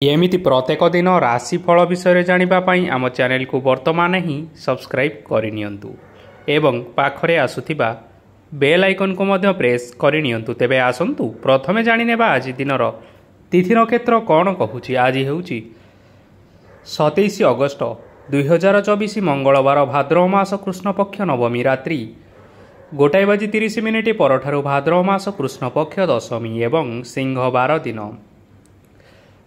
ଏମିତି ପ୍ରତ୍ୟେକ ଦିନ ରାଶିଫଳ ବିଷୟରେ ଜାଣିବା ପାଇଁ ଆମ ଚ୍ୟାନେଲକୁ ବର୍ତ୍ତମାନ ହିଁ ସବସ୍କ୍ରାଇବ୍ କରିନିଅନ୍ତୁ ଏବଂ ପାଖରେ ଆସୁଥିବା ବେଲ୍ ଆଇକନ୍କୁ ମଧ୍ୟ ପ୍ରେସ୍ କରିନିଅନ୍ତୁ। ତେବେ ଆସନ୍ତୁ ପ୍ରଥମେ ଜାଣିନେବା ଆଜି ଦିନର ତିଥି ନକ୍ଷତ୍ର କ'ଣ କହୁଛି। ଆଜି ହେଉଛି 27 ଅଗଷ୍ଟ 2024 ମଙ୍ଗଳବାର, ଭାଦ୍ରବ ମାସ କୃଷ୍ଣପକ୍ଷ ନବମୀ ରାତ୍ରି 1:30 ପରଠାରୁ ଭାଦ୍ରବ ମାସ କୃଷ୍ଣପକ୍ଷ ଦଶମୀ ଏବଂ ସିଂହବାର ଦିନ।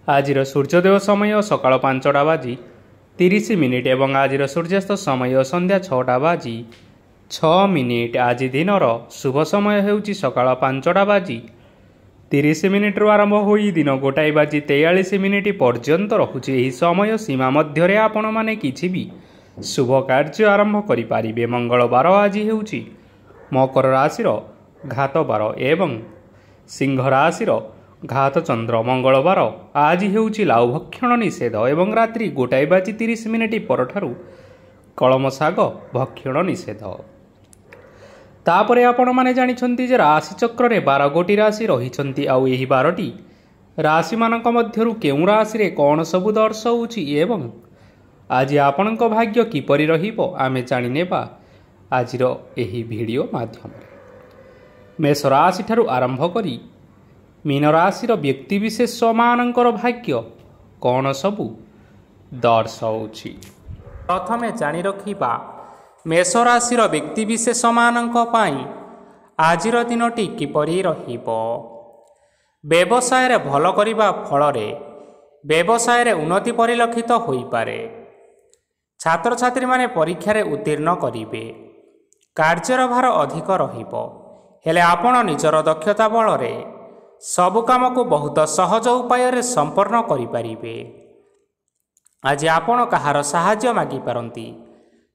ଆଜିର ସୂର୍ଯ୍ୟୋଦୟ ସମୟ ସକାଳ 5:30 ଏବଂ ଆଜିର ସୂର୍ଯ୍ୟାସ୍ତ ସମୟ ସନ୍ଧ୍ୟା 6:06। ଆଜି ଦିନର ଶୁଭ ସମୟ ହେଉଛି ସକାଳ 5:30ରୁ ଆରମ୍ଭ ହୋଇ ଦିନ 1:43 ପର୍ଯ୍ୟନ୍ତ ରହୁଛି। ଏହି ସମୟ ସୀମା ମଧ୍ୟରେ ଆପଣମାନେ କିଛି ବି ଶୁଭ କାର୍ଯ୍ୟ ଆରମ୍ଭ କରିପାରିବେ। ମଙ୍ଗଳବାର ଆଜି ହେଉଛି ମକର ରାଶିର ଘାତବାର ଏବଂ ସିଂହ ରାଶିର ଘାତ ଚନ୍ଦ୍ର। ମଙ୍ଗଳବାର ଆଜି ହେଉଛି ଲାଉ ଭକ୍ଷଣ ନିଷେଧ ଏବଂ ରାତ୍ରି 1:30 ପରଠାରୁ କଳମ ଶାଗ ଭକ୍ଷଣ ନିଷେଧ। ତାପରେ ଆପଣମାନେ ଜାଣିଛନ୍ତି ଯେ ରାଶିଚକ୍ରରେ 12ଗୋଟି ରାଶି ରହିଛନ୍ତି। ଆଉ ଏହି 12ଟି ରାଶିମାନଙ୍କ ମଧ୍ୟରୁ କେଉଁ ରାଶିରେ କ'ଣ ସବୁ ଦର୍ଶାଉଛି ଏବଂ ଆଜି ଆପଣଙ୍କ ଭାଗ୍ୟ କିପରି ରହିବ ଆମେ ଜାଣିନେବା ଆଜିର ଏହି ଭିଡ଼ିଓ ମାଧ୍ୟମରେ। ମେଷ ରାଶିଠାରୁ ଆରମ୍ଭ କରି ମୀନ ରାଶିର ବ୍ୟକ୍ତିବିଶେଷମାନଙ୍କର ଭାଗ୍ୟ କ'ଣ ସବୁ ଦର୍ଶାଉଛି। ପ୍ରଥମେ ଜାଣି ରଖିବା ମେଷ ରାଶିର ବ୍ୟକ୍ତିବିଶେଷମାନଙ୍କ ପାଇଁ ଆଜିର ଦିନଟି କିପରି ରହିବ। ବ୍ୟବସାୟରେ ଭଲ କରିବା ଫଳରେ ବ୍ୟବସାୟରେ ଉନ୍ନତି ପରିଲକ୍ଷିତ ହୋଇପାରେ। ଛାତ୍ରଛାତ୍ରୀମାନେ ପରୀକ୍ଷାରେ ଉତ୍ତୀର୍ଣ୍ଣ କରିବେ। କାର୍ଯ୍ୟର ଭାର ଅଧିକ ରହିବ, ହେଲେ ଆପଣ ନିଜର ଦକ୍ଷତା ବଳରେ ସବୁ କାମକୁ ବହୁତ ସହଜ ଉପାୟରେ ସମ୍ପନ୍ନ କରିପାରିବେ। ଆଜି ଆପଣ କାହାର ସାହାଯ୍ୟ ମାଗିପାରନ୍ତି,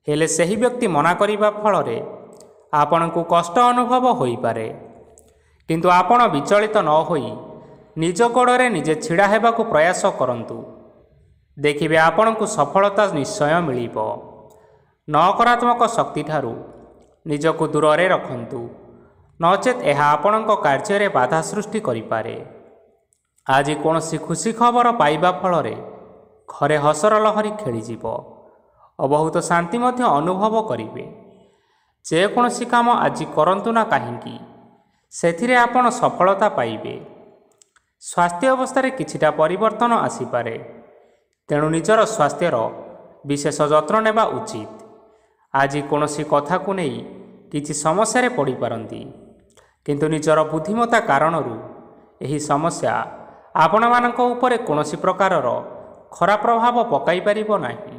ହେଲେ ସେହି ବ୍ୟକ୍ତି ମନା କରିବା ଫଳରେ ଆପଣଙ୍କୁ କଷ୍ଟ ଅନୁଭବ ହୋଇପାରେ। କିନ୍ତୁ ଆପଣ ବିଚଳିତ ନ ହୋଇ ନିଜ ଗୋଡ଼ରେ ନିଜେ ଛିଡ଼ା ହେବାକୁ ପ୍ରୟାସ କରନ୍ତୁ। ଦେଖିବେ ଆପଣଙ୍କୁ ସଫଳତା ନିଶ୍ଚୟ ମିଳିବ। ନକାରାତ୍ମକ ଶକ୍ତିଠାରୁ ନିଜକୁ ଦୂରରେ ରଖନ୍ତୁ, ନଚେତ୍ ଏହା ଆପଣଙ୍କ କାର୍ଯ୍ୟରେ ବାଧା ସୃଷ୍ଟି କରିପାରେ। ଆଜି କୌଣସି ଖୁସି ଖବର ପାଇବା ଫଳରେ ଘରେ ହସର ଲହରୀ ଖେଳିଯିବ ଓ ବହୁତ ଶାନ୍ତି ମଧ୍ୟ ଅନୁଭବ କରିବେ। ଯେକୌଣସି କାମ ଆଜି କରନ୍ତୁ ନା କାହିଁକି, ସେଥିରେ ଆପଣ ସଫଳତା ପାଇବେ। ସ୍ୱାସ୍ଥ୍ୟ ଅବସ୍ଥାରେ କିଛିଟା ପରିବର୍ତ୍ତନ ଆସିପାରେ, ତେଣୁ ନିଜର ସ୍ୱାସ୍ଥ୍ୟର ବିଶେଷ ଯତ୍ନ ନେବା ଉଚିତ। ଆଜି କୌଣସି କଥାକୁ ନେଇ କିଛି ସମସ୍ୟାରେ ପଡ଼ିପାରନ୍ତି, କିନ୍ତୁ ନିଜର ବୁଦ୍ଧିମତ୍ତା କାରଣରୁ ଏହି ସମସ୍ୟା ଆପଣମାନଙ୍କ ଉପରେ କୌଣସି ପ୍ରକାରର ଖରାପ ପ୍ରଭାବ ପକାଇ ପାରିବ ନାହିଁ।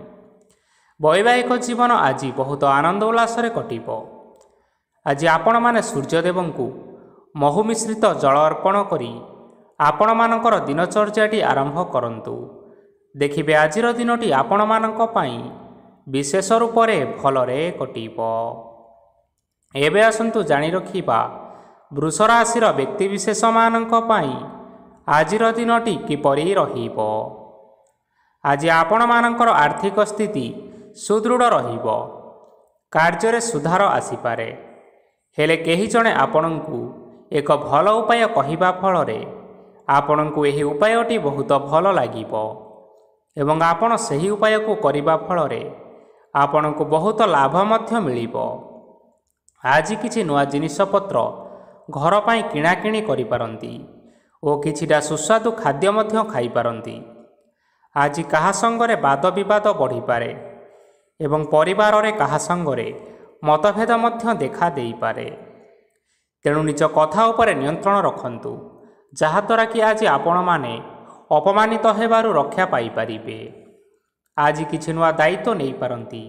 ବୈବାହିକ ଜୀବନ ଆଜି ବହୁତ ଆନନ୍ଦ ଉଲ୍ଲାସରେ କଟିବ। ଆଜି ଆପଣମାନେ ସୂର୍ଯ୍ୟଦେବଙ୍କୁ ମହୁ ମିଶ୍ରିତ ଜଳ ଅର୍ପଣ କରି ଆପଣମାନଙ୍କର ଦିନଚର୍ଯ୍ୟାଟି ଆରମ୍ଭ କରନ୍ତୁ। ଦେଖିବେ ଆଜିର ଦିନଟି ଆପଣମାନଙ୍କ ପାଇଁ ବିଶେଷ ରୂପରେ ଭଲରେ କଟିବ। ଏବେ ଆସନ୍ତୁ ଜାଣି ରଖିବା ବୃଷ ରାଶିର ବ୍ୟକ୍ତିବିଶେଷମାନଙ୍କ ପାଇଁ ଆଜିର ଦିନଟି କିପରି ରହିବ। ଆଜି ଆପଣମାନଙ୍କର ଆର୍ଥିକ ସ୍ଥିତି ସୁଦୃଢ଼ ରହିବ। କାର୍ଯ୍ୟରେ ସୁଧାର ଆସିପାରେ, ହେଲେ କେହି ଜଣେ ଆପଣଙ୍କୁ ଏକ ଭଲ ଉପାୟ କହିବା ଫଳରେ ଆପଣଙ୍କୁ ଏହି ଉପାୟଟି ବହୁତ ଭଲ ଲାଗିବ ଏବଂ ଆପଣ ସେହି ଉପାୟକୁ କରିବା ଫଳରେ ଆପଣଙ୍କୁ ବହୁତ ଲାଭ ମଧ୍ୟ ମିଳିବ। ଆଜି କିଛି ନୂଆ ଜିନିଷପତ୍ର ଘର ପାଇଁ କିଣାକିଣି କରିପାରନ୍ତି ଓ କିଛିଟା ସୁସ୍ୱାଦୁ ଖାଦ୍ୟ ମଧ୍ୟ ଖାଇପାରନ୍ତି। ଆଜି କାହା ସଙ୍ଗରେ ବାଦ ବିବାଦ ବଢ଼ିପାରେ ଏବଂ ପରିବାରରେ କାହା ସଙ୍ଗରେ ମତଭେଦ ମଧ୍ୟ ଦେଖା ଦେଇପାରେ। ତେଣୁ ନିଜ କଥା ଉପରେ ନିୟନ୍ତ୍ରଣ ରଖନ୍ତୁ, ଯାହାଦ୍ୱାରା କି ଆଜି ଆପଣମାନେ ଅପମାନିତ ହେବାରୁ ରକ୍ଷା ପାଇପାରିବେ। ଆଜି କିଛି ନୂଆ ଦାୟିତ୍ୱ ନେଇପାରନ୍ତି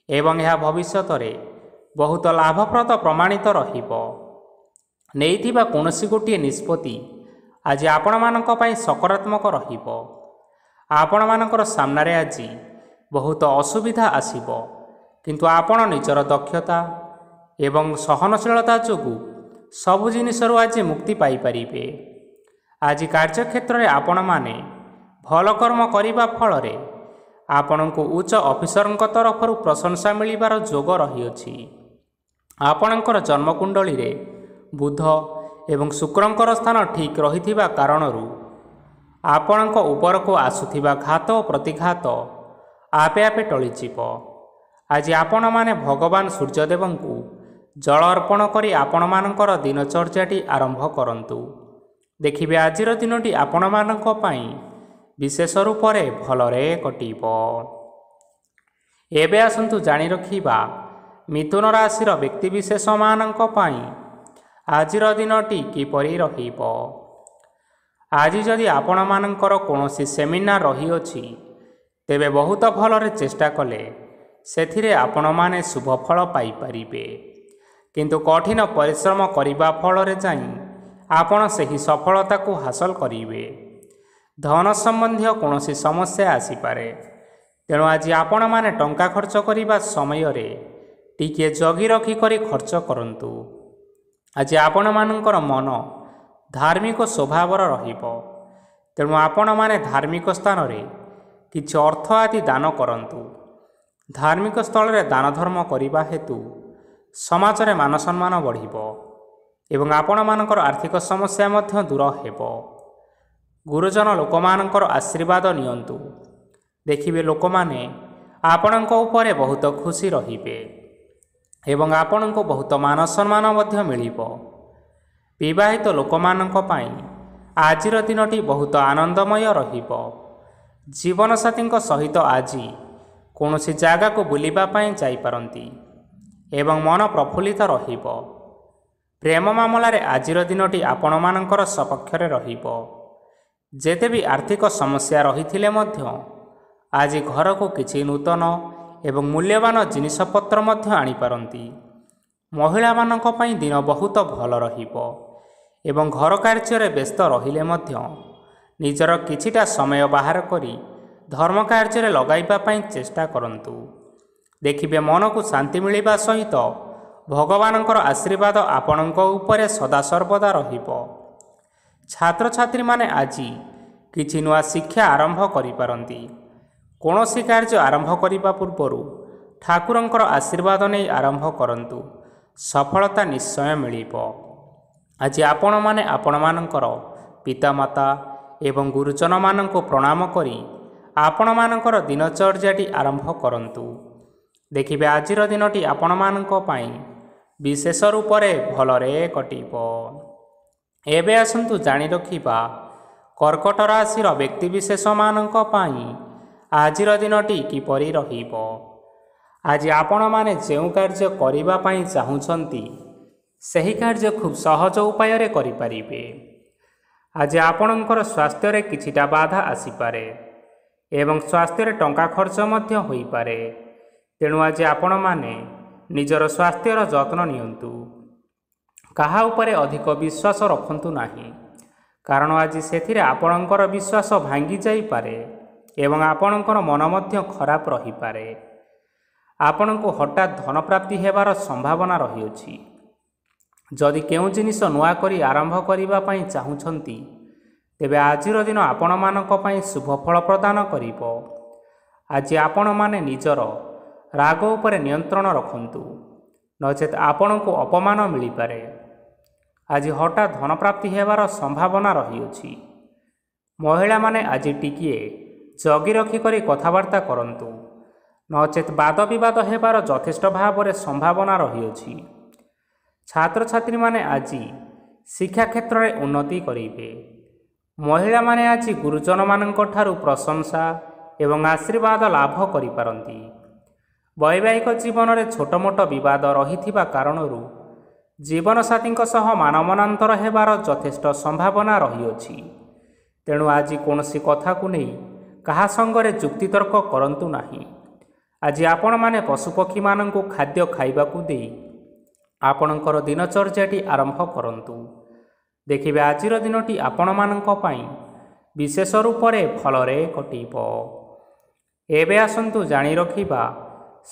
ଏବଂ ଏହା ଭବିଷ୍ୟତରେ ବହୁତ ଲାଭପ୍ରଦ ପ୍ରମାଣିତ ରହିବ। ନେଇଥିବା କୌଣସି ଗୋଟିଏ ନିଷ୍ପତ୍ତି ଆଜି ଆପଣମାନଙ୍କ ପାଇଁ ସକାରାତ୍ମକ ରହିବ। ଆପଣମାନଙ୍କର ସାମ୍ନାରେ ଆଜି ବହୁତ ଅସୁବିଧା ଆସିବ, କିନ୍ତୁ ଆପଣ ନିଜର ଦକ୍ଷତା ଏବଂ ସହନଶୀଳତା ଯୋଗୁଁ ସବୁ ଜିନିଷରୁ ଆଜି ମୁକ୍ତି ପାଇପାରିବେ। ଆଜି କାର୍ଯ୍ୟକ୍ଷେତ୍ରରେ ଆପଣମାନେ ଭଲ କର୍ମ କରିବା ଫଳରେ ଆପଣଙ୍କୁ ଉଚ୍ଚ ଅଫିସରଙ୍କ ତରଫରୁ ପ୍ରଶଂସା ମିଳିବାର ଯୋଗ ରହିଅଛି। ଆପଣଙ୍କର ଜନ୍ମକୁଣ୍ଡଳୀରେ ବୁଧ ଏବଂ ଶୁକ୍ରଙ୍କର ସ୍ଥାନ ଠିକ୍ ରହିଥିବା କାରଣରୁ ଆପଣଙ୍କ ଉପରକୁ ଆସୁଥିବା ଘାତ ଓ ପ୍ରତିଘାତ ଆପେ ଆପେ ଟଳିଯିବ। ଆଜି ଆପଣମାନେ ଭଗବାନ ସୂର୍ଯ୍ୟଦେବଙ୍କୁ ଜଳ ଅର୍ପଣ କରି ଆପଣମାନଙ୍କର ଦିନଚର୍ଯ୍ୟାଟି ଆରମ୍ଭ କରନ୍ତୁ। ଦେଖିବେ ଆଜିର ଦିନଟି ଆପଣମାନଙ୍କ ପାଇଁ ବିଶେଷ ରୂପରେ ଭଲରେ କଟିବ। ଏବେ ଆସନ୍ତୁ ଜାଣି ରଖିବା ମିଥୁନ ରାଶିର ବ୍ୟକ୍ତିବିଶେଷମାନଙ୍କ ପାଇଁ ଆଜିର ଦିନଟି କିପରି ରହିବ। ଆଜି ଯଦି ଆପଣମାନଙ୍କର କୌଣସି ସେମିନାର ରହିଅଛି, ତେବେ ବହୁତ ଭଲରେ ଚେଷ୍ଟା କଲେ ସେଥିରେ ଆପଣମାନେ ଶୁଭଫଳ ପାଇପାରିବେ। କିନ୍ତୁ କଠିନ ପରିଶ୍ରମ କରିବା ଫଳରେ ଯାଇ ଆପଣ ସେହି ସଫଳତାକୁ ହାସଲ କରିବେ। ଧନ ସମ୍ବନ୍ଧୀୟ କୌଣସି ସମସ୍ୟା ଆସିପାରେ, ତେଣୁ ଆଜି ଆପଣମାନେ ଟଙ୍କା ଖର୍ଚ୍ଚ କରିବା ସମୟରେ ଟିକିଏ ଜଗି ରଖି କରି ଖର୍ଚ୍ଚ କରନ୍ତୁ। ଆଜି ଆପଣମାନଙ୍କର ମନ ଧାର୍ମିକ ସ୍ୱଭାବର ରହିବ, ତେଣୁ ଆପଣମାନେ ଧାର୍ମିକ ସ୍ଥାନରେ କିଛି ଅର୍ଥ ଆଦି ଦାନ କରନ୍ତୁ। ଧାର୍ମିକ ସ୍ଥଳରେ ଦାନ ଧର୍ମ କରିବା ହେତୁ ସମାଜରେ ମାନସମ୍ମାନ ବଢ଼ିବ ଏବଂ ଆପଣମାନଙ୍କର ଆର୍ଥିକ ସମସ୍ୟା ମଧ୍ୟ ଦୂର ହେବ। ଗୁରୁଜନ ଲୋକମାନଙ୍କର ଆଶୀର୍ବାଦ ନିଅନ୍ତୁ। ଦେଖିବେ ଲୋକମାନେ ଆପଣଙ୍କ ଉପରେ ବହୁତ ଖୁସି ରହିବେ ଏବଂ ଆପଣଙ୍କୁ ବହୁତ ମାନ ସମ୍ମାନ ମଧ୍ୟ ମିଳିବ। ବିବାହିତ ଲୋକମାନଙ୍କ ପାଇଁ ଆଜିର ଦିନଟି ବହୁତ ଆନନ୍ଦମୟ ରହିବ। ଜୀବନସାଥୀଙ୍କ ସହିତ ଆଜି କୌଣସି ଜାଗାକୁ ବୁଲିବା ପାଇଁ ଯାଇପାରନ୍ତି ଏବଂ ମନ ପ୍ରଫୁଲ୍ଲିତ ରହିବ। ପ୍ରେମ ମାମଲାରେ ଆଜିର ଦିନଟି ଆପଣମାନଙ୍କର ସପକ୍ଷରେ ରହିବ। ଯେତେ ବି ଆର୍ଥିକ ସମସ୍ୟା ରହିଥିଲେ ମଧ୍ୟ ଆଜି ଘରକୁ କିଛି ନୂତନ ଏବଂ ମୂଲ୍ୟବାନ ଜିନିଷପତ୍ର ମଧ୍ୟ ଆଣିପାରନ୍ତି। ମହିଳାମାନଙ୍କ ପାଇଁ ଦିନ ବହୁତ ଭଲ ରହିବ ଏବଂ ଘର କାର୍ଯ୍ୟରେ ବ୍ୟସ୍ତ ରହିଲେ ମଧ୍ୟ ନିଜର କିଛିଟା ସମୟ ବାହାର କରି ଧର୍ମ କାର୍ଯ୍ୟରେ ଲଗାଇବା ପାଇଁ ଚେଷ୍ଟା କରନ୍ତୁ। ଦେଖିବେ ମନକୁ ଶାନ୍ତି ମିଳିବା ସହିତ ଭଗବାନଙ୍କର ଆଶୀର୍ବାଦ ଆପଣଙ୍କ ଉପରେ ସଦାସର୍ବଦା ରହିବ। ଛାତ୍ରଛାତ୍ରୀମାନେ ଆଜି କିଛି ନୂଆ ଶିକ୍ଷା ଆରମ୍ଭ କରିପାରନ୍ତି। କୌଣସି କାର୍ଯ୍ୟ ଆରମ୍ଭ କରିବା ପୂର୍ବରୁ ଠାକୁରଙ୍କର ଆଶୀର୍ବାଦ ନେଇ ଆରମ୍ଭ କରନ୍ତୁ, ସଫଳତା ନିଶ୍ଚୟ ମିଳିବ। ଆଜି ଆପଣମାନେ ଆପଣମାନଙ୍କର ପିତାମାତା ଏବଂ ଗୁରୁଜନମାନଙ୍କୁ ପ୍ରଣାମ କରି ଆପଣମାନଙ୍କର ଦିନଚର୍ଯ୍ୟାଟି ଆରମ୍ଭ କରନ୍ତୁ। ଦେଖିବେ ଆଜିର ଦିନଟି ଆପଣମାନଙ୍କ ପାଇଁ ବିଶେଷ ରୂପରେ ଭଲରେ କଟିବ। ଏବେ ଆସନ୍ତୁ ଜାଣି ରଖିବା କର୍କଟ ରାଶିର ବ୍ୟକ୍ତିବିଶେଷମାନଙ୍କ ପାଇଁ ଆଜିର ଦିନଟି କିପରି ରହିବ। ଆଜି ଆପଣମାନେ ଯେଉଁ କାର୍ଯ୍ୟ କରିବା ପାଇଁ ଚାହୁଁଛନ୍ତି, ସେହି କାର୍ଯ୍ୟ ଖୁବ୍ ସହଜ ଉପାୟରେ କରିପାରିବେ। ଆଜି ଆପଣଙ୍କର ସ୍ୱାସ୍ଥ୍ୟରେ କିଛିଟା ବାଧା ଆସିପାରେ ଏବଂ ସ୍ୱାସ୍ଥ୍ୟରେ ଟଙ୍କା ଖର୍ଚ୍ଚ ମଧ୍ୟ ହୋଇପାରେ। ତେଣୁ ଆଜି ଆପଣମାନେ ନିଜର ସ୍ୱାସ୍ଥ୍ୟର ଯତ୍ନ ନିଅନ୍ତୁ। କାହା ଉପରେ ଅଧିକ ବିଶ୍ୱାସ ରଖନ୍ତୁ ନାହିଁ, କାରଣ ଆଜି ସେଥିରେ ଆପଣଙ୍କର ବିଶ୍ୱାସ ଭାଙ୍ଗି ଯାଇପାରେ ଏବଂ ଆପଣଙ୍କର ମନ ମଧ୍ୟ ଖରାପ ରହିପାରେ। ଆପଣଙ୍କୁ ହଠାତ୍ ଧନପ୍ରାପ୍ତି ହେବାର ସମ୍ଭାବନା ରହିଅଛି। ଯଦି କେଉଁ ଜିନିଷ ନୂଆ କରି ଆରମ୍ଭ କରିବା ପାଇଁ ଚାହୁଁଛନ୍ତି, ତେବେ ଆଜିର ଦିନ ଆପଣମାନଙ୍କ ପାଇଁ ଶୁଭ ଫଳ ପ୍ରଦାନ କରିବ। ଆଜି ଆପଣମାନେ ନିଜର ରାଗ ଉପରେ ନିୟନ୍ତ୍ରଣ ରଖନ୍ତୁ, ନଚେତ୍ ଆପଣଙ୍କୁ ଅପମାନ ମିଳିପାରେ। ଆଜି ହଠାତ୍ ଧନପ୍ରାପ୍ତି ହେବାର ସମ୍ଭାବନା ରହିଅଛି। ମହିଳାମାନେ ଆଜି ଟିକିଏ ଜଗି ରଖି କରି କଥାବାର୍ତ୍ତା କରନ୍ତୁ, ନଚେତ୍ ବାଦ ବିବାଦ ହେବାର ଯଥେଷ୍ଟ ଭାବରେ ସମ୍ଭାବନା ରହିଅଛି। ଛାତ୍ରଛାତ୍ରୀମାନେ ଆଜି ଶିକ୍ଷା କ୍ଷେତ୍ରରେ ଉନ୍ନତି କରିବେ। ମହିଳାମାନେ ଆଜି ଗୁରୁଜନମାନଙ୍କ ଠାରୁ ପ୍ରଶଂସା ଏବଂ ଆଶୀର୍ବାଦ ଲାଭ କରିପାରନ୍ତି। ବୈବାହିକ ଜୀବନରେ ଛୋଟମୋଟ ବିବାଦ ରହିଥିବା କାରଣରୁ ଜୀବନସାଥୀଙ୍କ ସହ ମାନମନାନ୍ତର ହେବାର ଯଥେଷ୍ଟ ସମ୍ଭାବନା ରହିଅଛି। ତେଣୁ ଆଜି କୌଣସି କଥାକୁ ନେଇ କାହା ସଙ୍ଗରେ ଯୁକ୍ତିତର୍କ କରନ୍ତୁ ନାହିଁ। ଆଜି ଆପଣମାନେ ପଶୁପକ୍ଷୀମାନଙ୍କୁ ଖାଦ୍ୟ ଖାଇବାକୁ ଦେଇ ଆପଣଙ୍କର ଦିନଚର୍ଯ୍ୟାଟି ଆରମ୍ଭ କରନ୍ତୁ। ଦେଖିବେ ଆଜିର ଦିନଟି ଆପଣମାନଙ୍କ ପାଇଁ ବିଶେଷ ରୂପରେ ଭଲରେ କଟିବ। ଏବେ ଆସନ୍ତୁ ଜାଣି ରଖିବା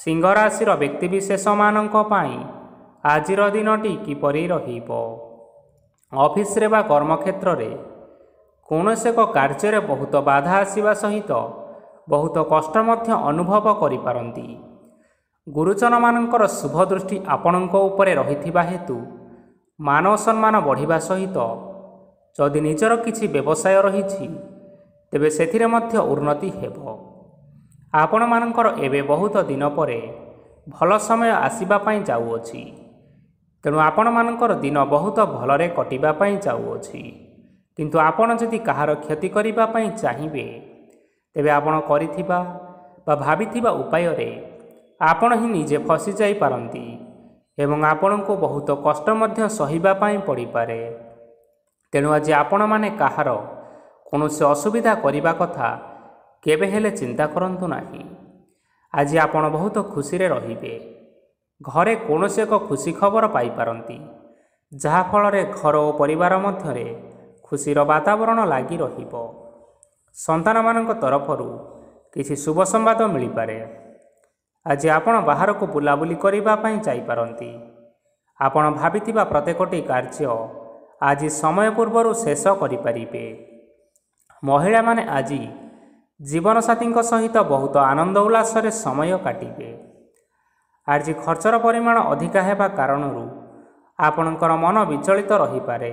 ସିଂହ ରାଶିର ବ୍ୟକ୍ତିବିଶେଷମାନଙ୍କ ପାଇଁ ଆଜିର ଦିନଟି କିପରି ରହିବ। ଅଫିସରେ ବା କର୍ମକ୍ଷେତ୍ରରେ କୌଣସି ଏକ କାର୍ଯ୍ୟରେ ବହୁତ ବାଧା ଆସିବା ସହିତ ବହୁତ କଷ୍ଟ ମଧ୍ୟ ଅନୁଭବ କରିପାରନ୍ତି। ଗୁରୁଜନମାନଙ୍କର ଶୁଭ ଦୃଷ୍ଟି ଆପଣଙ୍କ ଉପରେ ରହିଥିବା ହେତୁ ମାନ ସମ୍ମାନ ବଢ଼ିବା ସହିତ ଯଦି ନିଜର କିଛି ବ୍ୟବସାୟ ରହିଛି, ତେବେ ସେଥିରେ ମଧ୍ୟ ଉନ୍ନତି ହେବ। ଆପଣମାନଙ୍କର ଏବେ ବହୁତ ଦିନ ପରେ ଭଲ ସମୟ ଆସିବା ପାଇଁ ଯାଉଅଛି। ତେଣୁ ଆପଣମାନଙ୍କର ଦିନ ବହୁତ ଭଲରେ କଟିବା ପାଇଁ ଯାଉଅଛି। କିନ୍ତୁ ଆପଣ ଯଦି କାହାର କ୍ଷତି କରିବା ପାଇଁ ଚାହିଁବେ, ତେବେ ଆପଣ କରିଥିବା ବା ଭାବିଥିବା ଉପାୟରେ ଆପଣ ହିଁ ନିଜେ ଫସିଯାଇପାରନ୍ତି ଏବଂ ଆପଣଙ୍କୁ ବହୁତ କଷ୍ଟ ମଧ୍ୟ ସହିବା ପାଇଁ ପଡ଼ିପାରେ। ତେଣୁ ଆଜି ଆପଣମାନେ କାହାର କୌଣସି ଅସୁବିଧା କରିବା କଥା କେବେ ହେଲେ ଚିନ୍ତା କରନ୍ତୁ ନାହିଁ। ଆଜି ଆପଣ ବହୁତ ଖୁସିରେ ରହିବେ। ଘରେ କୌଣସି ଏକ ଖୁସି ଖବର ପାଇପାରନ୍ତି, ଯାହାଫଳରେ ଘର ଓ ପରିବାର ମଧ୍ୟରେ ଖୁସିର ବାତାବରଣ ଲାଗି ରହିବ। ସନ୍ତାନମାନଙ୍କ ତରଫରୁ କିଛି ଶୁଭ ସମ୍ବାଦ ମିଳିପାରେ। ଆଜି ଆପଣ ବାହାରକୁ ବୁଲାବୁଲି କରିବା ପାଇଁ ଯାଇପାରନ୍ତି। ଆପଣ ଭାବିଥିବା ପ୍ରତ୍ୟେକଟି କାର୍ଯ୍ୟ ଆଜି ସମୟ ପୂର୍ବରୁ ଶେଷ କରିପାରିବେ। ମହିଳାମାନେ ଆଜି ଜୀବନସାଥୀଙ୍କ ସହିତ ବହୁତ ଆନନ୍ଦ ଉଲ୍ଲାସରେ ସମୟ କାଟିବେ। ଆଜି ଖର୍ଚ୍ଚର ପରିମାଣ ଅଧିକା ହେବା କାରଣରୁ ଆପଣଙ୍କର ମନ ବିଚଳିତ ରହିପାରେ,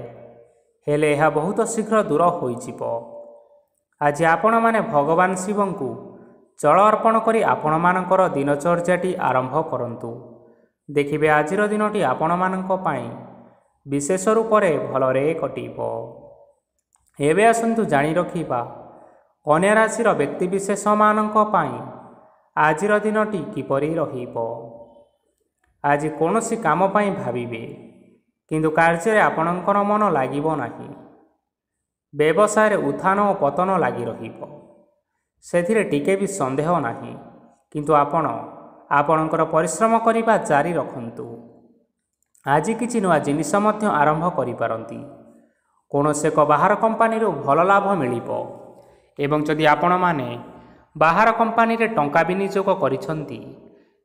ହେଲେ ଏହା ବହୁତ ଶୀଘ୍ର ଦୂର ହୋଇଯିବ। ଆଜି ଆପଣମାନେ ଭଗବାନ ଶିବଙ୍କୁ ଜଳ ଅର୍ପଣ କରି ଆପଣମାନଙ୍କର ଦିନଚର୍ଯ୍ୟାଟି ଆରମ୍ଭ କରନ୍ତୁ। ଦେଖିବେ ଆଜିର ଦିନଟି ଆପଣମାନଙ୍କ ପାଇଁ ବିଶେଷ ରୂପରେ ଭଲରେ କଟିବ। ଏବେ ଆସନ୍ତୁ ଜାଣି ରଖିବା କନ୍ୟା ରାଶିର ବ୍ୟକ୍ତିବିଶେଷମାନଙ୍କ ପାଇଁ ଆଜିର ଦିନଟି କିପରି ରହିବ। ଆଜି କୌଣସି କାମ ପାଇଁ ଭାବିବେ, କିନ୍ତୁ କାର୍ଯ୍ୟରେ ଆପଣଙ୍କର ମନ ଲାଗିବ ନାହିଁ। ବ୍ୟବସାୟରେ ଉତ୍ଥାନ ଓ ପତନ ଲାଗି ରହିବ, ସେଥିରେ ଟିକେ ବି ସନ୍ଦେହ ନାହିଁ। କିନ୍ତୁ ଆପଣ ଆପଣଙ୍କର ପରିଶ୍ରମ କରିବା ଜାରି ରଖନ୍ତୁ। ଆଜି କିଛି ନୂଆ ଜିନିଷ ମଧ୍ୟ ଆରମ୍ଭ କରିପାରନ୍ତି। କୌଣସି ଏକ ବାହାର କମ୍ପାନୀରୁ ଭଲ ଲାଭ ମିଳିବ ଏବଂ ଯଦି ଆପଣମାନେ ବାହାର କମ୍ପାନୀରେ ଟଙ୍କା ବିନିଯୋଗ କରିଛନ୍ତି,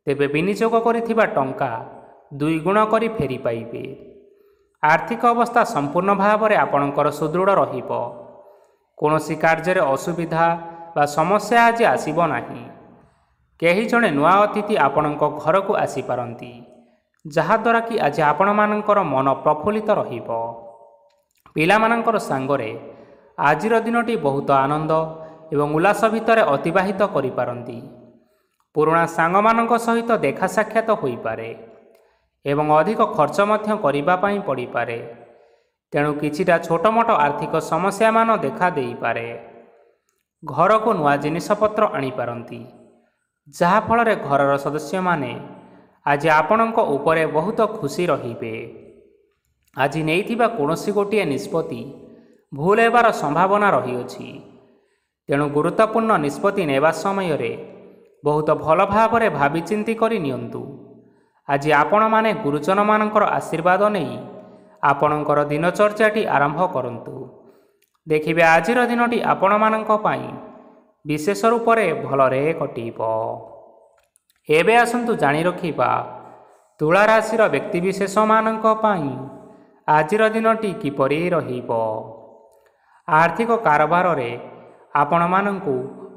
ତେବେ ବିନିଯୋଗ କରିଥିବା ଟଙ୍କା 2 ଗୁଣ କରି ଫେରି ପାଇବେ। ଆର୍ଥିକ ଅବସ୍ଥା ସମ୍ପୂର୍ଣ୍ଣ ଭାବରେ ଆପଣଙ୍କର ସୁଦୃଢ଼ ରହିବ। କୌଣସି କାର୍ଯ୍ୟରେ ଅସୁବିଧା ବା ସମସ୍ୟା ଆଜି ଆସିବ ନାହିଁ। କେହି ଜଣେ ନୂଆ ଅତିଥି ଆପଣଙ୍କ ଘରକୁ ଆସିପାରନ୍ତି, ଯାହାଦ୍ୱାରା କି ଆଜି ଆପଣମାନଙ୍କର ମନ ପ୍ରଫୁଲ୍ଲିତ ରହିବ। ପିଲାମାନଙ୍କର ସାଙ୍ଗରେ ଆଜିର ଦିନଟି ବହୁତ ଆନନ୍ଦ ଏବଂ ଉଲ୍ଲାସ ଭିତରେ ଅତିବାହିତ କରିପାରନ୍ତି। ପୁରୁଣା ସାଙ୍ଗମାନଙ୍କ ସହିତ ଦେଖା ସାକ୍ଷାତ ହୋଇପାରେ ଏବଂ ଅଧିକ ଖର୍ଚ୍ଚ ମଧ୍ୟ କରିବା ପାଇଁ ପଡ଼ିପାରେ। ତେଣୁ କିଛିଟା ଛୋଟମୋଟ ଆର୍ଥିକ ସମସ୍ୟାମାନ ଦେଖା ଦେଇପାରେ। ଘରକୁ ନୂଆ ଜିନିଷପତ୍ର ଆଣିପାରନ୍ତି, ଯାହାଫଳରେ ଘରର ସଦସ୍ୟମାନେ ଆଜି ଆପଣଙ୍କ ଉପରେ ବହୁତ ଖୁସି ରହିବେ। ଆଜି ନେଇଥିବା କୌଣସି ଗୋଟିଏ ନିଷ୍ପତ୍ତି ଭୁଲ ହେବାର ସମ୍ଭାବନା ରହିଅଛି। ତେଣୁ ଗୁରୁତ୍ୱପୂର୍ଣ୍ଣ ନିଷ୍ପତ୍ତି ନେବା ସମୟରେ ବହୁତ ଭଲ ଭାବରେ ଭାବିଚିନ୍ତି କରି ନିଅନ୍ତୁ। ଆଜି ଆପଣମାନେ ଗୁରୁଜନମାନଙ୍କର ଆଶୀର୍ବାଦ ନେଇ ଆପଣଙ୍କର ଦିନଚର୍ଯ୍ୟାଟି ଆରମ୍ଭ କରନ୍ତୁ। ଦେଖିବେ ଆଜିର ଦିନଟି ଆପଣମାନଙ୍କ ପାଇଁ ବିଶେଷ ରୂପରେ ଭଲରେ କଟିବ। ଏବେ ଆସନ୍ତୁ ଜାଣି ରଖିବା ତୁଳା ରାଶିର ବ୍ୟକ୍ତିବିଶେଷମାନଙ୍କ ପାଇଁ ଆଜିର ଦିନଟି କିପରି ରହିବ। ଆର୍ଥିକ କାରବାରରେ ଆପଣମାନଙ୍କୁ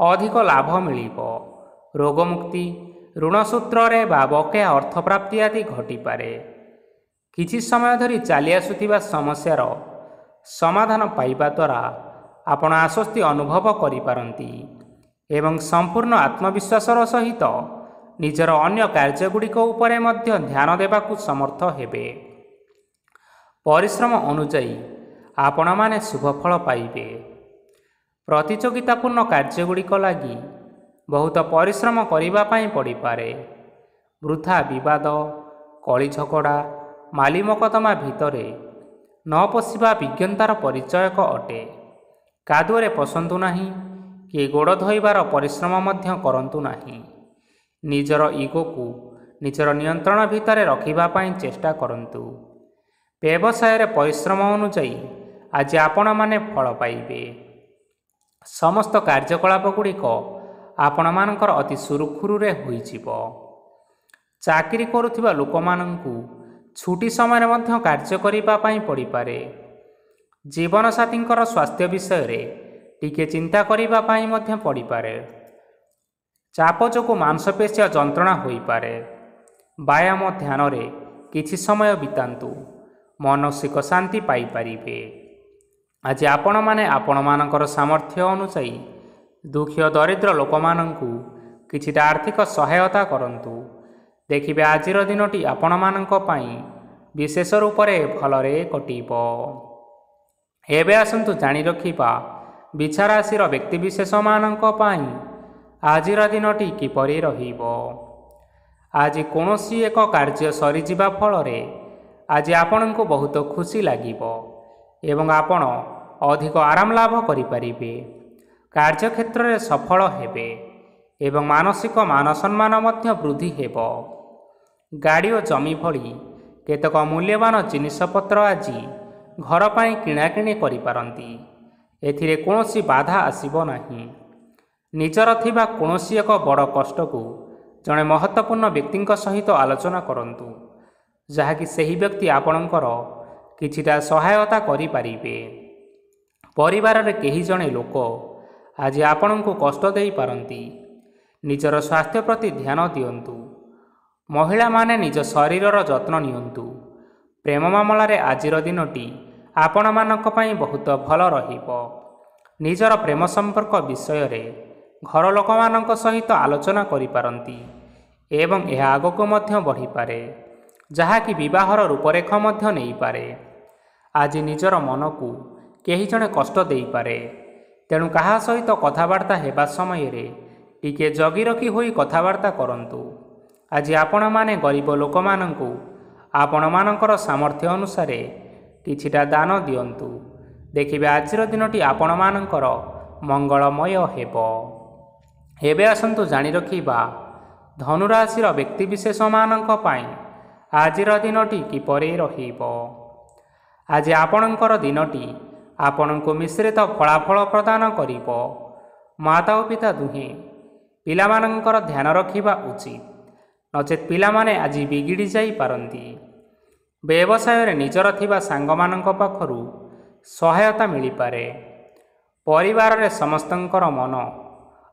ଅଧିକ ଲାଭ ମିଳିବ। ରୋଗମୁକ୍ତି, ଋଣ ସୂତ୍ରରେ ବା ବକେୟା ଅର୍ଥପ୍ରାପ୍ତି ଆଦି ଘଟିପାରେ। କିଛି ସମୟ ଧରି ଚାଲି ଆସୁଥିବା ସମସ୍ୟାର ସମାଧାନ ପାଇବା ଦ୍ୱାରା ଆପଣ ଆଶ୍ୱସ୍ତି ଅନୁଭବ କରିପାରନ୍ତି ଏବଂ ସମ୍ପୂର୍ଣ୍ଣ ଆତ୍ମବିଶ୍ୱାସର ସହିତ ନିଜର ଅନ୍ୟ କାର୍ଯ୍ୟଗୁଡ଼ିକ ଉପରେ ମଧ୍ୟ ଧ୍ୟାନ ଦେବାକୁ ସମର୍ଥ ହେବେ। ପରିଶ୍ରମ ଅନୁଯାୟୀ ଆପଣମାନେ ଶୁଭଫଳ ପାଇବେ। ପ୍ରତିଯୋଗିତାପୂର୍ଣ୍ଣ କାର୍ଯ୍ୟଗୁଡ଼ିକ ଲାଗି ବହୁତ ପରିଶ୍ରମ କରିବା ପାଇଁ ପଡ଼ିପାରେ। ବୃଥା ବିବାଦ, କଳି ଝଗଡ଼ା, ମାଲି ମକଦ୍ଦମା ଭିତରେ ନ ପଶିବା ବିଜ୍ଞତାର ପରିଚୟକ ଅଟେ। କାଦୁଅରେ ପଶନ୍ତୁ ନାହିଁ କି ଗୋଡ଼ ଧୋଇବାର ପରିଶ୍ରମ ମଧ୍ୟ କରନ୍ତୁ ନାହିଁ। ନିଜର ଇଗୋକୁ ନିଜର ନିୟନ୍ତ୍ରଣ ଭିତରେ ରଖିବା ପାଇଁ ଚେଷ୍ଟା କରନ୍ତୁ। ବ୍ୟବସାୟରେ ପରିଶ୍ରମ ଅନୁଯାୟୀ ଆଜି ଆପଣମାନେ ଫଳ ପାଇବେ। ସମସ୍ତ କାର୍ଯ୍ୟକଳାପ ଗୁଡ଼ିକ ଆପଣମାନଙ୍କର ଅତି ସୁରୁଖୁରୁରେ ହୋଇଯିବ। ଚାକିରି କରୁଥିବା ଲୋକମାନଙ୍କୁ ଛୁଟି ସମୟରେ ମଧ୍ୟ କାର୍ଯ୍ୟ କରିବା ପାଇଁ ପଡ଼ିପାରେ। ଜୀବନସାଥୀଙ୍କର ସ୍ୱାସ୍ଥ୍ୟ ବିଷୟରେ ଟିକେ ଚିନ୍ତା କରିବା ପାଇଁ ମଧ୍ୟ ପଡ଼ିପାରେ। ଚାପ ଯୋଗୁଁ ମାଂସପେଶୀୟ ଯନ୍ତ୍ରଣା ହୋଇପାରେ। ବ୍ୟାୟାମ ଧ୍ୟାନରେ କିଛି ସମୟ ବିତାନ୍ତୁ, ମାନସିକ ଶାନ୍ତି ପାଇପାରିବେ। ଆଜି ଆପଣମାନେ ଆପଣମାନଙ୍କର ସାମର୍ଥ୍ୟ ଅନୁଯାୟୀ ଦୁଃଖୀ ଓ ଦରିଦ୍ର ଲୋକମାନଙ୍କୁ କିଛିଟା ଆର୍ଥିକ ସହାୟତା କରନ୍ତୁ। ଦେଖିବେ ଆଜିର ଦିନଟି ଆପଣମାନଙ୍କ ପାଇଁ ବିଶେଷ ରୂପରେ ଭଲରେ କଟିବ। ଏବେ ଆସନ୍ତୁ ଜାଣି ରଖିବା ବିଛା ରାଶିର ବ୍ୟକ୍ତିବିଶେଷମାନଙ୍କ ପାଇଁ ଆଜିର ଦିନଟି କିପରି ରହିବ। ଆଜି କୌଣସି ଏକ କାର୍ଯ୍ୟ ସରିଯିବା ଫଳରେ ଆଜି ଆପଣଙ୍କୁ ବହୁତ ଖୁସି ଲାଗିବ ଏବଂ ଆପଣ ଅଧିକ ଆରାମ ଲାଭ କରିପାରିବେ। କାର୍ଯ୍ୟକ୍ଷେତ୍ରରେ ସଫଳ ହେବେ ଏବଂ ମାନସିକ ମାନ ସମ୍ମାନ ମଧ୍ୟ ବୃଦ୍ଧି ହେବ। ଗାଡ଼ି ଓ ଜମି ଭଳି କେତେକ ମୂଲ୍ୟବାନ ଜିନିଷପତ୍ର ଆଜି ଘର ପାଇଁ କିଣାକିଣି କରିପାରନ୍ତି। ଏଥିରେ କୌଣସି ବାଧା ଆସିବ ନାହିଁ। ନିଜର ଥିବା କୌଣସି ଏକ ବଡ଼ କଷ୍ଟକୁ ଜଣେ ମହତ୍ତ୍ୱପୂର୍ଣ୍ଣ ବ୍ୟକ୍ତିଙ୍କ ସହିତ ଆଲୋଚନା କରନ୍ତୁ, ଯାହାକି ସେହି ବ୍ୟକ୍ତି ଆପଣଙ୍କର କିଛିଟା ସହାୟତା କରିପାରିବେ। ପରିବାରରେ କେହି ଜଣେ ଲୋକ ଆଜି ଆପଣଙ୍କୁ କଷ୍ଟ ଦେଇପାରନ୍ତି। ନିଜର ସ୍ୱାସ୍ଥ୍ୟ ପ୍ରତି ଧ୍ୟାନ ଦିଅନ୍ତୁ। ମହିଳାମାନେ ନିଜ ଶରୀରର ଯତ୍ନ ନିଅନ୍ତୁ। ପ୍ରେମ ମାମଲାରେ ଆଜିର ଦିନଟି ଆପଣମାନଙ୍କ ପାଇଁ ବହୁତ ଭଲ ରହିବ। ନିଜର ପ୍ରେମ ସମ୍ପର୍କ ବିଷୟରେ ଘର ଲୋକମାନଙ୍କ ସହିତ ଆଲୋଚନା କରିପାରନ୍ତି ଏବଂ ଏହା ଆଗକୁ ମଧ୍ୟ ବଢ଼ିପାରେ, ଯାହାକି ବିବାହର ରୂପରେଖ ମଧ୍ୟ ନେଇପାରେ। ଆଜି ନିଜର ମନକୁ କେହି ଜଣେ କଷ୍ଟ ଦେଇପାରେ, ତେଣୁ କାହା ସହିତ କଥାବାର୍ତ୍ତା ହେବା ସମୟରେ ଟିକିଏ ଜଗି ରଖି ହୋଇ କଥାବାର୍ତ୍ତା କରନ୍ତୁ। ଆଜି ଆପଣମାନେ ଗରିବ ଲୋକମାନଙ୍କୁ ଆପଣମାନଙ୍କର ସାମର୍ଥ୍ୟ ଅନୁସାରେ କିଛିଟା ଦାନ ଦିଅନ୍ତୁ। ଦେଖିବେ ଆଜିର ଦିନଟି ଆପଣମାନଙ୍କର ମଙ୍ଗଳମୟ ହେବ। ଏବେ ଆସନ୍ତୁ ଜାଣି ରଖିବା ଧନୁରାଶିର ବ୍ୟକ୍ତିବିଶେଷମାନଙ୍କ ପାଇଁ ଆଜିର ଦିନଟି କିପରି ରହିବ। ଆଜି ଆପଣଙ୍କର ଦିନଟି ଆପଣଙ୍କୁ ମିଶ୍ରିତ ଫଳାଫଳ ପ୍ରଦାନ କରିବ। ମାତା ଓ ପିତା ଦୁହେଁ ପିଲାମାନଙ୍କର ଧ୍ୟାନ ରଖିବା ଉଚିତ, ନଚେତ୍ ପିଲାମାନେ ଆଜି ବିଗିଡ଼ି ଯାଇପାରନ୍ତି। ବ୍ୟବସାୟରେ ନିଜର ଥିବା ସାଙ୍ଗମାନଙ୍କ ପାଖରୁ ସହାୟତା ମିଳିପାରେ। ପରିବାରରେ ସମସ୍ତଙ୍କର ମନ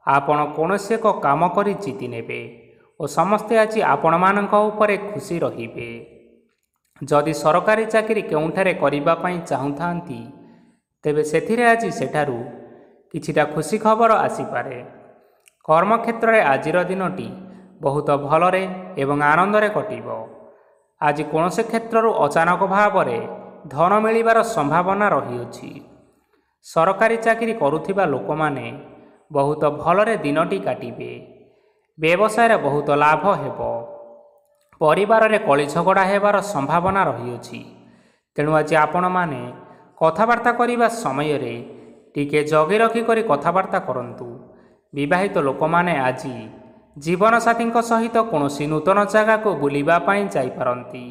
ଆପଣ କୌଣସି ଏକ କାମ କରି ଜିତି ନେବେ ଓ ସମସ୍ତେ ଆଜି ଆପଣମାନଙ୍କ ଉପରେ ଖୁସି ରହିବେ। ଯଦି ସରକାରୀ ଚାକିରି କେଉଁଠାରେ କରିବା ପାଇଁ ଚାହୁଁଥାନ୍ତି, ତେବେ ସେଥିରେ ଆଜି ସେଠାରୁ କିଛିଟା ଖୁସି ଖବର ଆସିପାରେ। କର୍ମକ୍ଷେତ୍ରରେ ଆଜିର ଦିନଟି ବହୁତ ଭଲରେ ଏବଂ ଆନନ୍ଦରେ କଟିବ। ଆଜି କୌଣସି କ୍ଷେତ୍ରରୁ ଅଚାନକ ଭାବରେ ଧନ ମିଳିବାର ସମ୍ଭାବନା ରହିଅଛି। ସରକାରୀ ଚାକିରି କରୁଥିବା ଲୋକମାନେ ବହୁତ ଭଲରେ ଦିନଟି କାଟିବେ। ବ୍ୟବସାୟରେ ବହୁତ ଲାଭ ହେବ। ପରିବାରରେ କଳି ଝଗଡ଼ା ହେବାର ସମ୍ଭାବନା ରହିଅଛି, ତେଣୁ ଆଜି ଆପଣମାନେ କଥାବାର୍ତ୍ତା କରିବା ସମୟରେ ଟିକିଏ ଜଗି ରଖି କରି କଥାବାର୍ତ୍ତା କରନ୍ତୁ। ବିବାହିତ ଲୋକମାନେ ଆଜି ଜୀବନସାଥୀଙ୍କ ସହିତ କୌଣସି ନୂତନ ଜାଗାକୁ ବୁଲିବା ପାଇଁ ଯାଇପାରନ୍ତି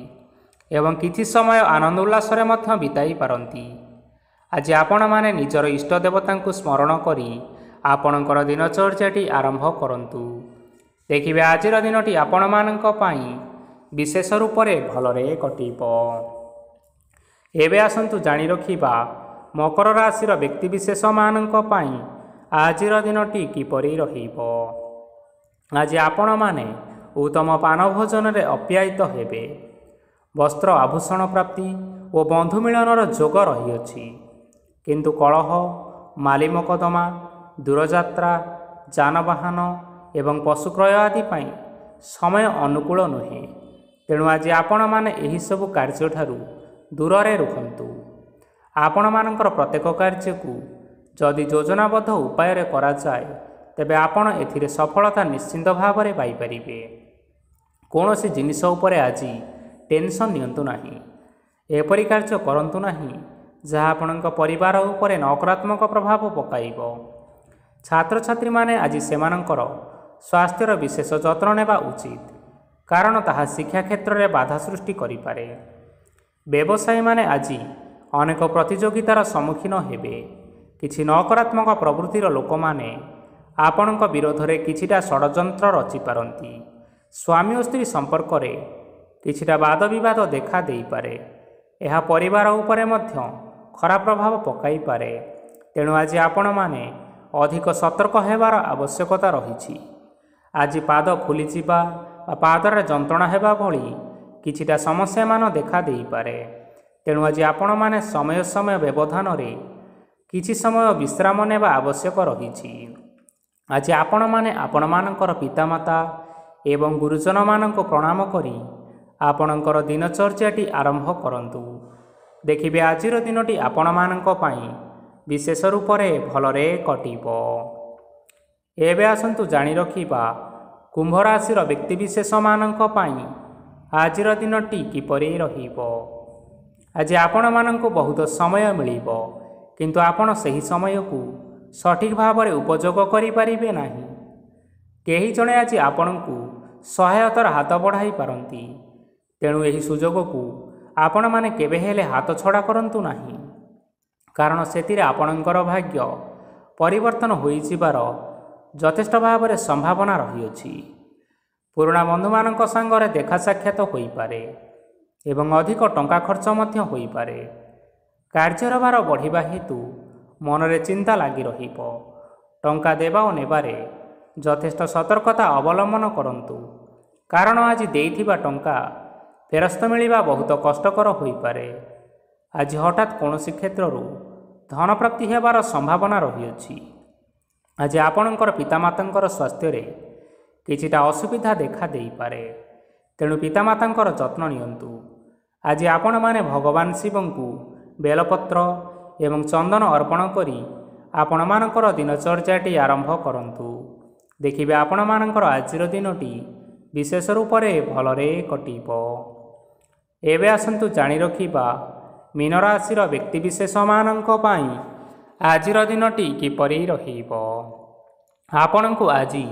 ଏବଂ କିଛି ସମୟ ଆନନ୍ଦ ଉଲ୍ଲାସରେ ମଧ୍ୟ ବିତାଇ ପାରନ୍ତି। ଆଜି ଆପଣମାନେ ନିଜର ଇଷ୍ଟ ଦେବତାଙ୍କୁ ସ୍ମରଣ କରି ଆପଣଙ୍କର ଦିନଚର୍ଯ୍ୟାଟି ଆରମ୍ଭ କରନ୍ତୁ। ଦେଖିବେ ଆଜିର ଦିନଟି ଆପଣମାନଙ୍କ ପାଇଁ ବିଶେଷ ରୂପରେ ଭଲରେ କଟିବ। ଏବେ ଆସନ୍ତୁ ଜାଣି ରଖିବା ମକର ରାଶିର ବ୍ୟକ୍ତିବିଶେଷମାନଙ୍କ ପାଇଁ ଆଜିର ଦିନଟି କିପରି ରହିବ। ଆଜି ଆପଣମାନେ ଉତ୍ତମ ପାନ ଭୋଜନରେ ଅପ୍ୟାୟିତ ହେବେ। ବସ୍ତ୍ର ଆଭୂଷଣ ପ୍ରାପ୍ତି ଓ ବନ୍ଧୁ ମିଳନର ଯୋଗ ରହିଅଛି, କିନ୍ତୁ କଳହ, ମାଲି ମକଦ୍ଦମା, ଦୂରଯାତ୍ରା, ଯାନବାହନ ଏବଂ ପଶୁ କ୍ରୟ ଆଦି ପାଇଁ ସମୟ ଅନୁକୂଳ ନୁହେଁ। ତେଣୁ ଆଜି ଆପଣମାନେ ଏହିସବୁ କାର୍ଯ୍ୟଠାରୁ ଦୂରରେ ରୁହନ୍ତୁ। ଆପଣମାନଙ୍କର ପ୍ରତ୍ୟେକ କାର୍ଯ୍ୟକୁ ଯଦି ଯୋଜନାବଦ୍ଧ ଉପାୟରେ କରାଯାଏ, ତେବେ ଆପଣ ଏଥିରେ ସଫଳତା ନିଶ୍ଚିନ୍ତ ଭାବରେ ପାଇପାରିବେ। କୌଣସି ଜିନିଷ ଉପରେ ଆଜି ଟେନସନ୍ ନିଅନ୍ତୁ ନାହିଁ। ଏପରି କାର୍ଯ୍ୟ କରନ୍ତୁ ନାହିଁ ଯାହା ଆପଣଙ୍କ ପରିବାର ଉପରେ ନକାରାତ୍ମକ ପ୍ରଭାବ ପକାଇବ। ଛାତ୍ରଛାତ୍ରୀମାନେ ଆଜି ସେମାନଙ୍କର ସ୍ୱାସ୍ଥ୍ୟର ବିଶେଷ ଯତ୍ନ ନେବା ଉଚିତ, କାରଣ ତାହା ଶିକ୍ଷା କ୍ଷେତ୍ରରେ ବାଧା ସୃଷ୍ଟି କରିପାରେ। ବ୍ୟବସାୟୀମାନେ ଆଜି ଅନେକ ପ୍ରତିଯୋଗିତାର ସମ୍ମୁଖୀନ ହେବେ। କିଛି ନକାରାତ୍ମକ ପ୍ରବୃତ୍ତିର ଲୋକମାନେ ଆପଣଙ୍କ ବିରୋଧରେ କିଛିଟା ଷଡ଼ଯନ୍ତ୍ର ରଚିପାରନ୍ତି। ସ୍ୱାମୀ ଓ ସ୍ତ୍ରୀ ସମ୍ପର୍କରେ କିଛିଟା ବାଦବିବାଦ ଦେଖା ଦେଇପାରେ। ଏହା ପରିବାର ଉପରେ ମଧ୍ୟ ଖରାପ ପ୍ରଭାବ ପକାଇପାରେ। ତେଣୁ ଆଜି ଆପଣମାନେ ଅଧିକ ସତର୍କ ହେବାର ଆବଶ୍ୟକତା ରହିଛି। ଆଜି ପାଦ ଫୁଲିଯିବା ବା ପାଦରେ ଯନ୍ତ୍ରଣା ହେବା ଭଳି କିଛିଟା ସମସ୍ୟାମାନ ଦେଖା ଦେଇପାରେ। ତେଣୁ ଆଜି ଆପଣମାନେ ସମୟ ସମୟ ବ୍ୟବଧାନରେ କିଛି ସମୟ ବିଶ୍ରାମ ନେବା ଆବଶ୍ୟକ ରହିଛି। ଆଜି ଆପଣମାନେ ଆପଣମାନଙ୍କର ପିତାମାତା ଏବଂ ଗୁରୁଜନମାନଙ୍କୁ ପ୍ରଣାମ କରି ଆପଣଙ୍କର ଦିନଚର୍ଯ୍ୟାଟି ଆରମ୍ଭ କରନ୍ତୁ। ଦେଖିବେ ଆଜିର ଦିନଟି ଆପଣମାନଙ୍କ ପାଇଁ ବିଶେଷ ରୂପରେ ଭଲରେ କଟିବ। ଏବେ ଆସନ୍ତୁ ଜାଣି ରଖିବା କୁମ୍ଭ ରାଶିର ବ୍ୟକ୍ତିବିଶେଷମାନଙ୍କ ପାଇଁ ଆଜିର ଦିନଟି କିପରି ରହିବ। ଆଜି ଆପଣମାନଙ୍କୁ ବହୁତ ସମୟ ମିଳିବ, କିନ୍ତୁ ଆପଣ ସେହି ସମୟକୁ ସଠିକ୍ ଭାବରେ ଉପଯୋଗ କରିପାରିବେ ନାହିଁ। କେହି ଜଣେ ଆଜି ଆପଣଙ୍କୁ ସହାୟତାର ହାତ ବଢ଼ାଇ ପାରନ୍ତି, ତେଣୁ ଏହି ସୁଯୋଗକୁ ଆପଣମାନେ କେବେ ହେଲେ ହାତଛଡ଼ା କରନ୍ତୁ ନାହିଁ, କାରଣ ସେଥିରେ ଆପଣଙ୍କର ଭାଗ୍ୟ ପରିବର୍ତ୍ତନ ହୋଇଯିବାର ଯଥେଷ୍ଟ ଭାବରେ ସମ୍ଭାବନା ରହିଅଛି। ପୁରୁଣା ବନ୍ଧୁମାନଙ୍କ ସାଙ୍ଗରେ ଦେଖା ସାକ୍ଷାତ ହୋଇପାରେ ଏବଂ ଅଧିକ ଟଙ୍କା ଖର୍ଚ୍ଚ ମଧ୍ୟ ହୋଇପାରେ। କାର୍ଯ୍ୟର ଭାର ବଢ଼ିବା ହେତୁ ମନରେ ଚିନ୍ତା ଲାଗି ରହିବ। ଟଙ୍କା ଦେବା ଓ ନେବାରେ ଯଥେଷ୍ଟ ସତର୍କତା ଅବଲମ୍ବନ କରନ୍ତୁ, କାରଣ ଆଜି ଦେଇଥିବା ଟଙ୍କା ଫେରସ୍ତ ମିଳିବା ବହୁତ କଷ୍ଟକର ହୋଇପାରେ। ଆଜି ହଠାତ୍ କୌଣସି କ୍ଷେତ୍ରରୁ ଧନପ୍ରାପ୍ତି ହେବାର ସମ୍ଭାବନା ରହିଅଛି। ଆଜି ଆପଣଙ୍କର ପିତାମାତାଙ୍କର ସ୍ୱାସ୍ଥ୍ୟରେ କିଛିଟା ଅସୁବିଧା ଦେଖା ଦେଇପାରେ, ତେଣୁ ପିତାମାତାଙ୍କର ଯତ୍ନ ନିଅନ୍ତୁ। ଆଜି ଆପଣମାନେ ଭଗବାନ ଶିବଙ୍କୁ ବେଲପତ୍ର ଏବଂ ଚନ୍ଦନ ଅର୍ପଣ କରି ଆପଣମାନଙ୍କର ଦିନଚର୍ଯ୍ୟାଟି ଆରମ୍ଭ କରନ୍ତୁ। ଦେଖିବେ ଆପଣମାନଙ୍କର ଆଜିର ଦିନଟି ବିଶେଷ ରୂପରେ ଭଲରେ କଟିବ। ଏବେ ଆସନ୍ତୁ ଜାଣି ରଖିବା ମୀନ ରାଶିର ବ୍ୟକ୍ତିବିଶେଷମାନଙ୍କ ପାଇଁ ଆଜିର ଦିନଟି କିପରି ରହିବ। ଆପଣଙ୍କୁ ଆଜି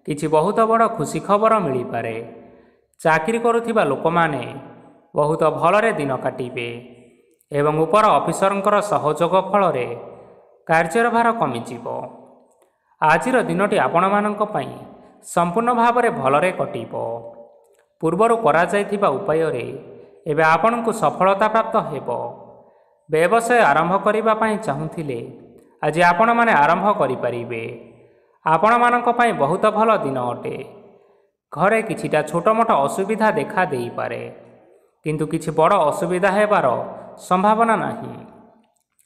କିଛି ବହୁତ ବଡ଼ ଖୁସି ଖବର ମିଳିପାରେ। ଚାକିରି କରୁଥିବା ଲୋକମାନେ ବହୁତ ଭଲରେ ଦିନ କାଟିବେ ଏବଂ ଉପର ଅଫିସରଙ୍କର ସହଯୋଗ ଫଳରେ କାର୍ଯ୍ୟର ଭାର କମିଯିବ। ଆଜିର ଦିନଟି ଆପଣମାନଙ୍କ ପାଇଁ ସମ୍ପୂର୍ଣ୍ଣ ଭାବରେ ଭଲରେ କଟିବ। ପୂର୍ବରୁ କରାଯାଇଥିବା ଉପାୟରେ ଏବେ ଆପଣଙ୍କୁ ସଫଳତା ପ୍ରାପ୍ତ ହେବ। ବ୍ୟବସାୟ ଆରମ୍ଭ କରିବା ପାଇଁ ଚାହୁଁଥିଲେ ଆଜି ଆପଣମାନେ ଆରମ୍ଭ କରିପାରିବେ। ଆପଣମାନଙ୍କ ପାଇଁ ବହୁତ ଭଲ ଦିନ ଅଟେ। ଘରେ କିଛିଟା ଛୋଟମୋଟ ଅସୁବିଧା ଦେଖା ଦେଇପାରେ, କିନ୍ତୁ କିଛି ବଡ଼ ଅସୁବିଧା ହେବାର ସମ୍ଭାବନା ନାହିଁ।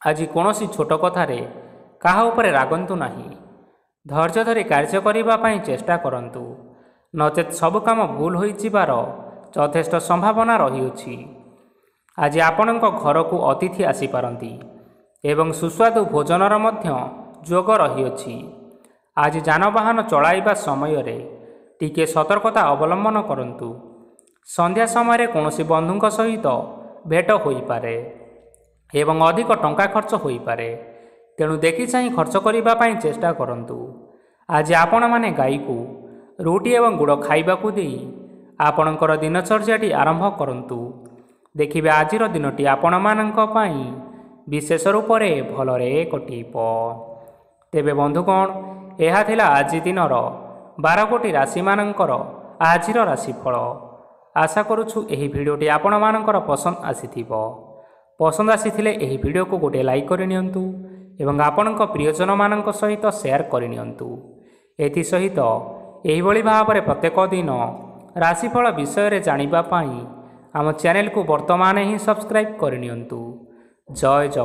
ଆଜି କୌଣସି ଛୋଟ କଥାରେ କାହା ଉପରେ ରାଗନ୍ତୁ ନାହିଁ। ଧୈର୍ଯ୍ୟ ଧରି କାର୍ଯ୍ୟ କରିବା ପାଇଁ ଚେଷ୍ଟା କରନ୍ତୁ, ନଚେତ୍ ସବୁ କାମ ଭୁଲ ହୋଇଯିବାର ଯଥେଷ୍ଟ ସମ୍ଭାବନା ରହିଅଛି। ଆଜି ଆପଣଙ୍କ ଘରକୁ ଅତିଥି ଆସିପାରନ୍ତି ଏବଂ ସୁସ୍ୱାଦୁ ଭୋଜନର ମଧ୍ୟ ଯୋଗ ରହିଅଛି। ଆଜି ଯାନବାହନ ଚଳାଇବା ସମୟରେ ଟିକିଏ ସତର୍କତା ଅବଲମ୍ବନ କରନ୍ତୁ। ସନ୍ଧ୍ୟା ସମୟରେ କୌଣସି ବନ୍ଧୁଙ୍କ ସହିତ ଭେଟ ହୋଇପାରେ ଏବଂ ଅଧିକ ଟଙ୍କା ଖର୍ଚ୍ଚ ହୋଇପାରେ, ତେଣୁ ଦେଖିଚାହିଁ ଖର୍ଚ୍ଚ କରିବା ପାଇଁ ଚେଷ୍ଟା କରନ୍ତୁ। ଆଜି ଆପଣମାନେ ଗାଈକୁ ରୁଟି ଏବଂ ଗୁଡ଼ ଖାଇବାକୁ ଦେଇ ଆପଣଙ୍କର ଦିନଚର୍ଯ୍ୟାଟି ଆରମ୍ଭ କରନ୍ତୁ। ଦେଖିବେ ଆଜିର ଦିନଟି ଆପଣମାନଙ୍କ ପାଇଁ ବିଶେଷ ରୂପରେ ଭଲରେ କଟିବ। ତେବେ ବନ୍ଧୁଗଣ, ଏହା ଥିଲା ଆଜି ଦିନର 12 ଗୋଟି ରାଶିମାନଙ୍କର ଆଜିର ରାଶିଫଳ। ଆଶା କରୁଛୁ ଏହି ଭିଡ଼ିଓଟି ଆପଣମାନଙ୍କର ପସନ୍ଦ ଆସିଥିବ। ପସନ୍ଦ ଆସିଥିଲେ ଏହି ଭିଡ଼ିଓକୁ ଗୋଟିଏ ଲାଇକ୍ କରିନିଅନ୍ତୁ ଏବଂ ଆପଣଙ୍କ ପ୍ରିୟଜନମାନଙ୍କ ସହିତ ସେୟାର କରିନିଅନ୍ତୁ। ଏଥିସହିତ ଏହିଭଳି ଭାବରେ ପ୍ରତ୍ୟେକ ଦିନ ରାଶିଫଳ ବିଷୟରେ ଜାଣିବା ପାଇଁ ଆମ ଚ୍ୟାନେଲକୁ ବର୍ତ୍ତମାନ ହିଁ ସବସ୍କ୍ରାଇବ୍ କରିନିଅନ୍ତୁ। ଜୟ ଜଗନ୍ନାଥ।